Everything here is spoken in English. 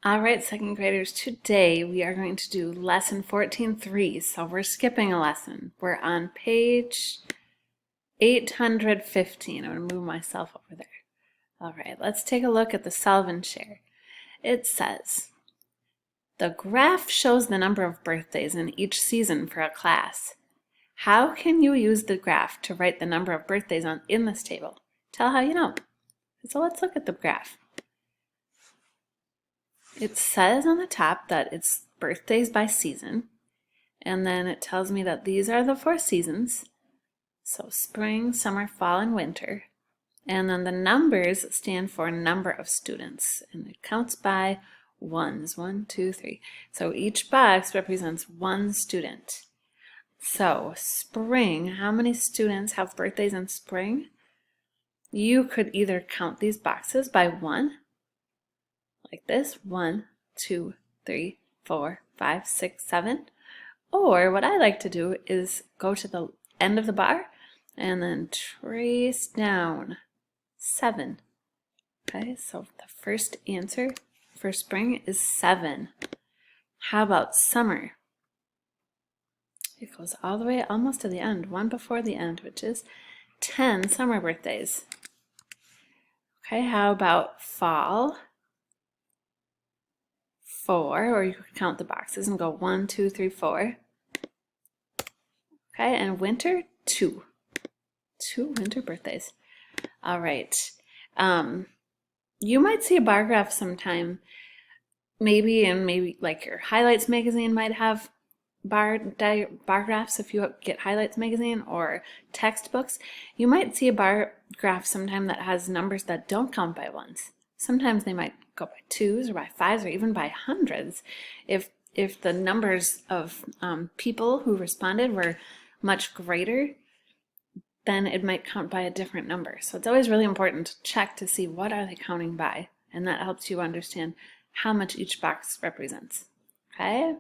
All right, second graders, today we are going to do lesson 14.3. So we're skipping a lesson. We're on page 815. I'm going to move myself over there. All right, let's take a look at the solve and share. It says, the graph shows the number of birthdays in each season for a class. How can you use the graph to write the number of birthdays in this table? Tell how you know. So let's look at the graph. It says on the top that it's birthdays by season, and then it tells me that these are the 4 seasons. So spring, summer, fall, and winter. And then the numbers stand for number of students, and it counts by ones, 1, 2, 3. So each box represents 1 student. So spring, how many students have birthdays in spring? You could either count these boxes by 1, like this, 1, 2, 3, 4, 5, 6, 7. Or what I like to do is go to the end of the bar and then trace down 7. Okay, so the first answer for spring is 7. How about summer? It goes all the way almost to the end, one before the end, which is 10 summer birthdays. Okay, how about fall? 4, or you could count the boxes and go 1, 2, 3, 4. Okay, and winter, 2. 2 winter birthdays. All right. You might see a bar graph sometime, maybe like your Highlights magazine might have bar graphs if you get Highlights magazine, or textbooks. You might see a bar graph sometime that has numbers that don't count by ones. Sometimes they might go by 2s or by 5s or even by hundreds. If the numbers of people who responded were much greater, then it might count by a different number. So it's always really important to check to see what are they counting by, and that helps you understand how much each box represents. Okay?